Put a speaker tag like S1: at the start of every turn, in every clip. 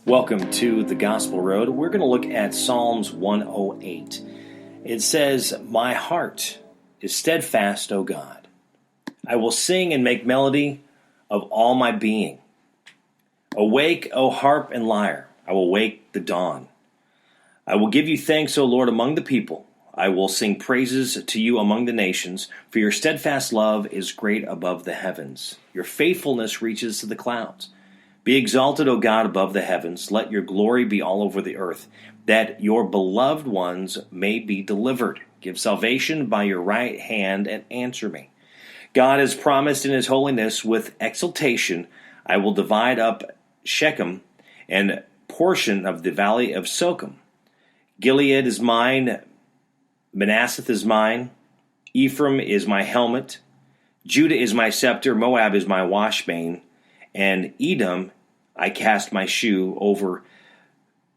S1: Welcome to the Gospel Road. We're going to look at Psalms 108. It says, "My heart is steadfast, O God. I will sing and make melody of all my being. Awake, O harp and lyre. I will wake the dawn. I will give you thanks, O Lord, among the people. I will sing praises to you among the nations, for your steadfast love is great above the heavens. Your faithfulness reaches to the clouds. Be exalted, O God, above the heavens. Let your glory be all over the earth, that your beloved ones may be delivered. Give salvation by your right hand and answer me. God has promised in his holiness with exultation, I will divide up Shechem and portion of the valley of Sochem. Gilead is mine, Manasseh is mine, Ephraim is my helmet, Judah is my scepter, Moab is my washbane, and Edom I cast my shoe. Over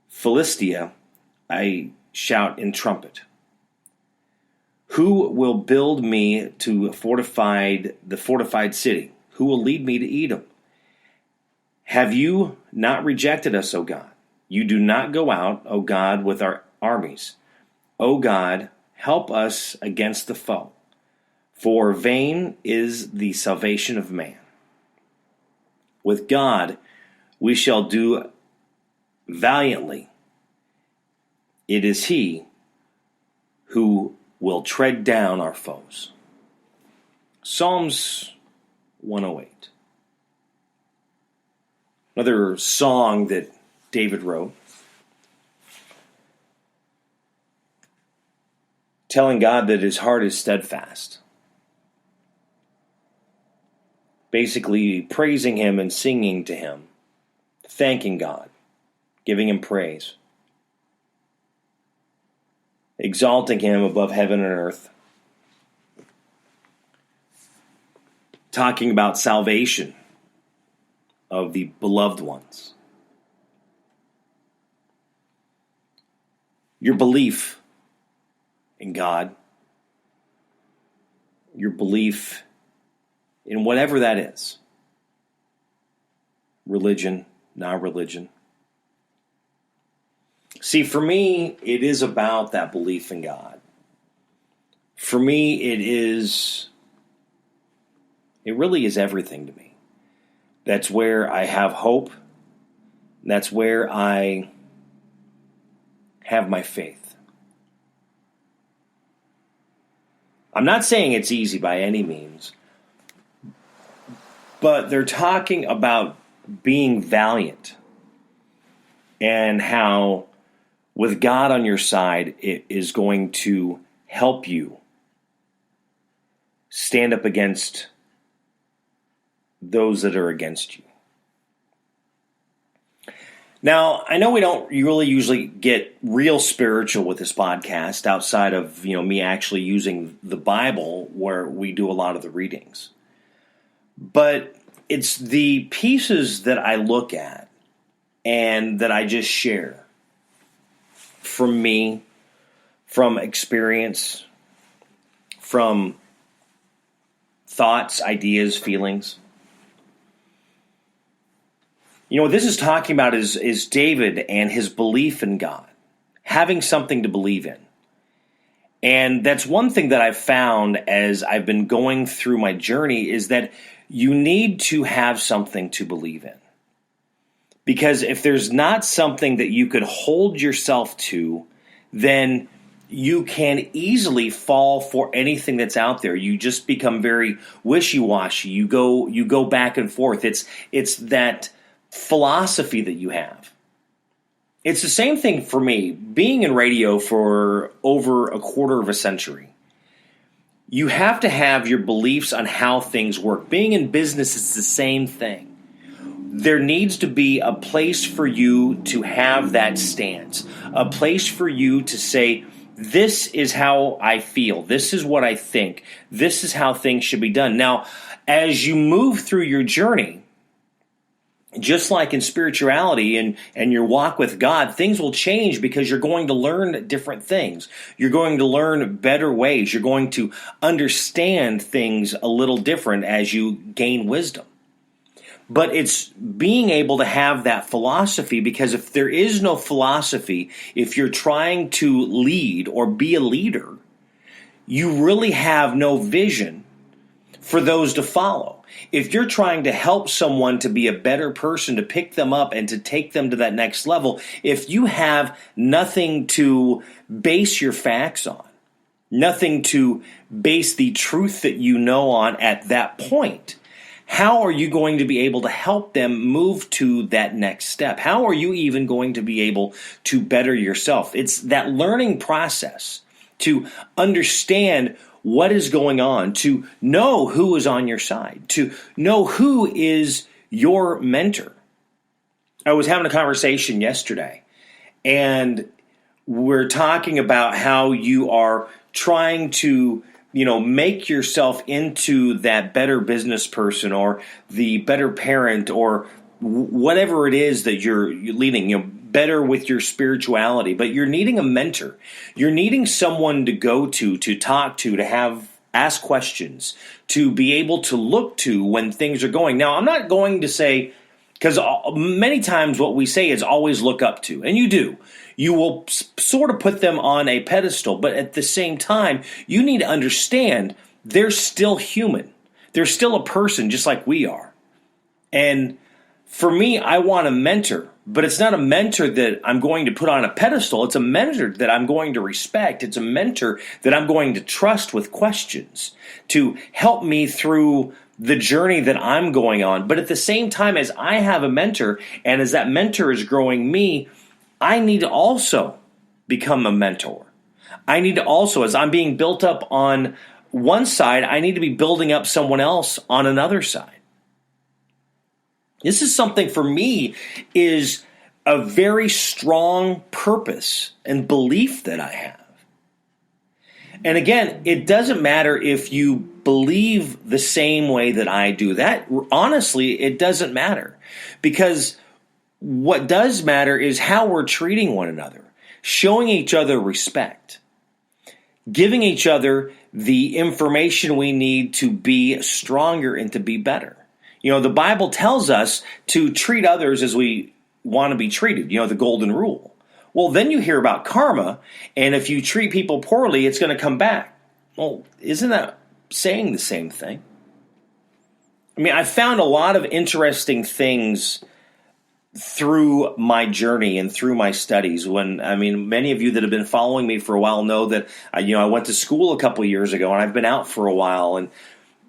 S1: Philistia I shout in trumpet. Who will build me to the fortified city? Who will lead me to Edom? Have you not rejected us, O God? You do not go out, O God, with our armies. O God, help us against the foe, for vain is the salvation of man. With God we shall do valiantly. It is he who will tread down our foes." Psalms 108. Another song that David wrote, telling God that his heart is steadfast. Basically praising him and singing to him, thanking God, giving him praise, exalting him above heaven and earth, talking about salvation of the beloved ones. Your belief in God, your belief in whatever that is, religion, non-religion. See, for me, it is about that belief in God. For me, it really is everything to me. That's where I have hope. That's where I have my faith. I'm not saying it's easy by any means, but they're talking about being valiant and how with God on your side, it is going to help you stand up against those that are against you. Now, I know we don't really usually get real spiritual with this podcast outside of, me actually using the Bible where we do a lot of the readings. But it's the pieces that I look at and that I just share from me, from experience, from thoughts, ideas, feelings. What this is talking about is David and his belief in God, having something to believe in. And that's one thing that I've found as I've been going through my journey is that you need to have something to believe in. Because if there's not something that you could hold yourself to, then you can easily fall for anything that's out there. You just become very wishy-washy. You go back and forth. It's that philosophy that you have. It's the same thing for me. Being in radio for over a quarter of a century, you have to have your beliefs on how things work. Being in business is the same thing. There needs to be a place for you to have that stance, a place for you to say, this is how I feel, this is what I think, this is how things should be done. Now, as you move through your journey, just like in spirituality and your walk with God, things will change because you're going to learn different things. You're going to learn better ways. You're going to understand things a little different as you gain wisdom. But it's being able to have that philosophy, because if there is no philosophy, if you're trying to lead or be a leader, you really have no vision for those to follow. If you're trying to help someone to be a better person, to pick them up and to take them to that next level, if you have nothing to base your facts on, nothing to base the truth that you know on at that point, how are you going to be able to help them move to that next step? How are you even going to be able to better yourself? It's that learning process to understand what is going on, to know who is on your side, to know who is your mentor. I was having a conversation yesterday, and we're talking about how you are trying to make yourself into that better business person or the better parent or whatever it is that you're leading, better with your spirituality. But you're needing a mentor. You're needing someone to go to talk to ask questions, to be able to look to when things are going. Now, I'm not going to say, because many times what we say is always look up to, and you do. You will sort of put them on a pedestal, but at the same time, you need to understand they're still human. They're still a person just like we are. And for me, I want a mentor, but it's not a mentor that I'm going to put on a pedestal. It's a mentor that I'm going to respect. It's a mentor that I'm going to trust with questions to help me through the journey that I'm going on. But at the same time, as I have a mentor, and as that mentor is growing me, I need to also become a mentor. I need to also, as I'm being built up on one side, I need to be building up someone else on another side. This is something for me is a very strong purpose and belief that I have. And again, it doesn't matter if you believe the same way that I do. That, honestly, it doesn't matter. Because what does matter is how we're treating one another, showing each other respect, giving each other the information we need to be stronger and to be better. The Bible tells us to treat others as we want to be treated, the golden rule. Well, then you hear about karma, and if you treat people poorly, it's going to come back. Well, isn't that saying the same thing? I mean, I found a lot of interesting things through my journey and through my studies. Many of you that have been following me for a while know that I went to school a couple of years ago, and I've been out for a while. And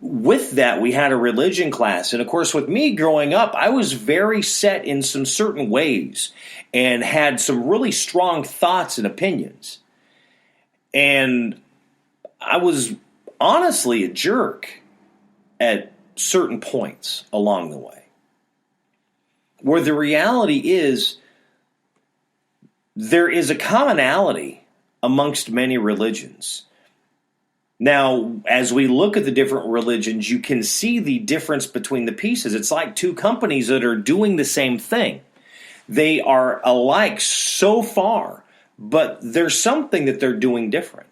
S1: with that, we had a religion class. And of course, with me growing up, I was very set in some certain ways and had some really strong thoughts and opinions. And I was honestly a jerk at certain points along the way. Where the reality is, there is a commonality amongst many religions. Now, as we look at the different religions, you can see the difference between the pieces. It's like two companies that are doing the same thing. They are alike so far, but there's something that they're doing different.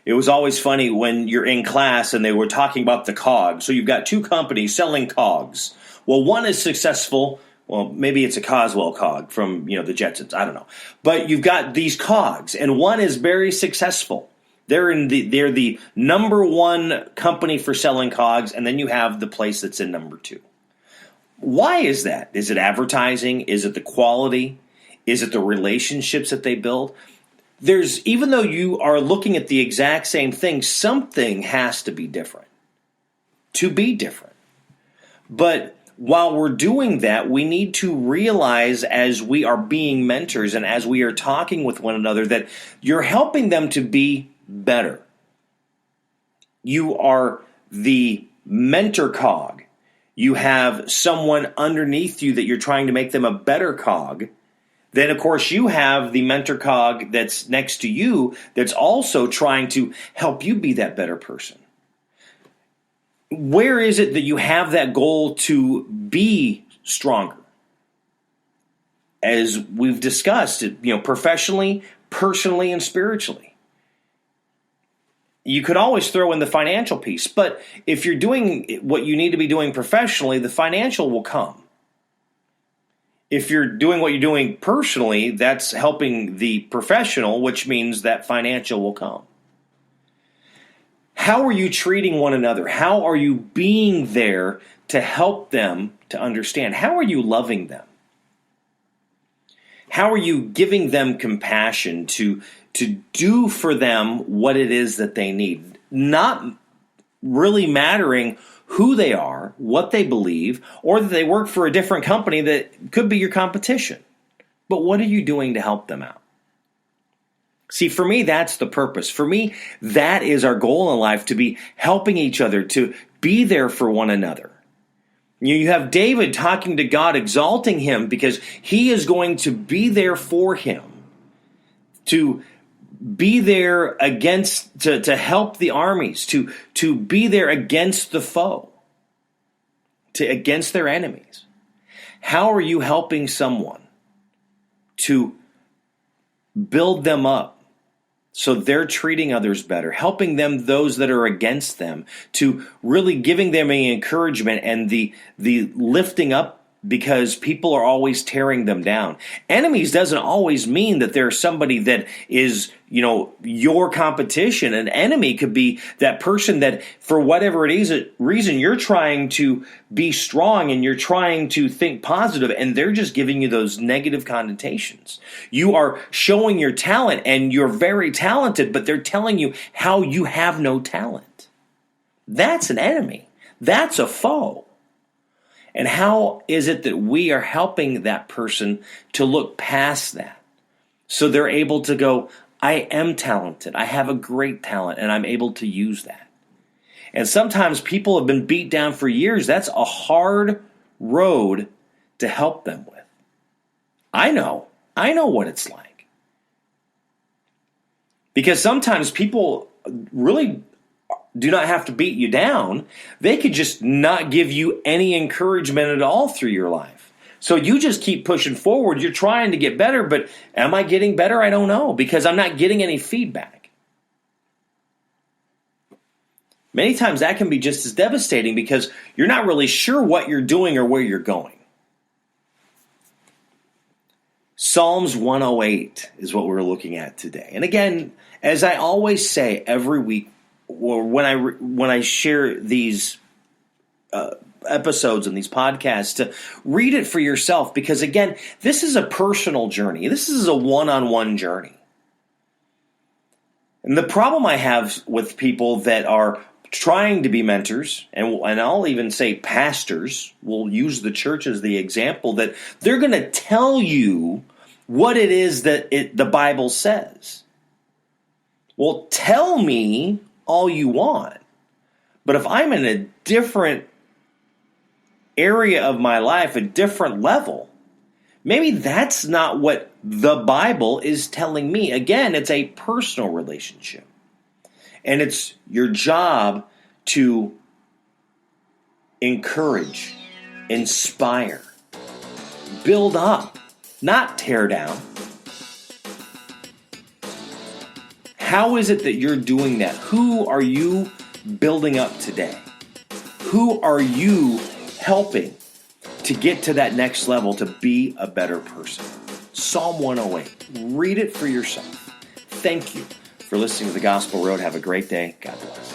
S1: It was always funny when you're in class and they were talking about the cogs. So you've got two companies selling cogs. Well, one is successful. Well, maybe it's a Coswell cog from, the Jetsons. I don't know. But you've got these cogs, and one is very successful. They're the number one company for selling cogs, and then you have the place that's in number two. Why is that? Is it advertising? Is it the quality? Is it the relationships that they build? Even though you are looking at the exact same thing, something has to be different to be different. But while we're doing that, we need to realize as we are being mentors and as we are talking with one another that you're helping them to be better. You are the mentor cog. You have someone underneath you that you're trying to make them a better cog. Then, of course, you have the mentor cog that's next to you that's also trying to help you be that better person. Where is it that you have that goal to be stronger? As we've discussed, professionally, personally, and spiritually. you could always throw in the financial piece. But if you're doing what you need to be doing professionally, the financial will come. If you're doing what you're doing personally, that's helping the professional, which means that financial will come. How are you treating one another? How are you being there to help them to understand? How are you loving them? How are you giving them compassion to do for them what it is that they need? Not really mattering who they are, what they believe, or that they work for a different company that could be your competition. But what are you doing to help them out? See, for me, that's the purpose. For me, that is our goal in life, to be helping each other, to be there for one another. You have David talking to God, exalting him because he is going to be there for him, to be there against, to help the armies, to be there against the foe, against their enemies. How are you helping someone to build them up so they're treating others better, helping them, those that are against them, to really giving them an encouragement and the lifting up, because people are always tearing them down. Enemies doesn't always mean that there's somebody that is, your competition. An enemy could be that person that, for whatever it is reason, you're trying to be strong and you're trying to think positive, and they're just giving you those negative connotations. You are showing your talent and you're very talented, but they're telling you how you have no talent. That's an enemy. That's a foe. And how is it that we are helping that person to look past that, so they're able to go, I am talented, I have a great talent, and I'm able to use that. And sometimes people have been beat down for years. That's a hard road to help them with. I know what it's like. Because sometimes people really do not have to beat you down. They could just not give you any encouragement at all through your life. So you just keep pushing forward. You're trying to get better, but am I getting better? I don't know, because I'm not getting any feedback. Many times that can be just as devastating, because you're not really sure what you're doing or where you're going. Psalms 108 is what we're looking at today. And again, as I always say every week, or when I share these episodes and these podcasts, to read it for yourself, because again, this is a personal journey. This is a one-on-one journey. And the problem I have with people that are trying to be mentors, and I'll even say pastors, we'll use the church as the example, that they're going to tell you what it is that the Bible says. Well, tell me all you want, but if I'm in a different area of my life, a different level, maybe that's not what the Bible is telling me. Again, it's a personal relationship, and it's your job to encourage, inspire, build up, not tear down. How is it that you're doing that? Who are you building up today? Who are you helping to get to that next level, to be a better person? Psalm 108. Read it for yourself. Thank you for listening to The Gospel Road. Have a great day. God bless.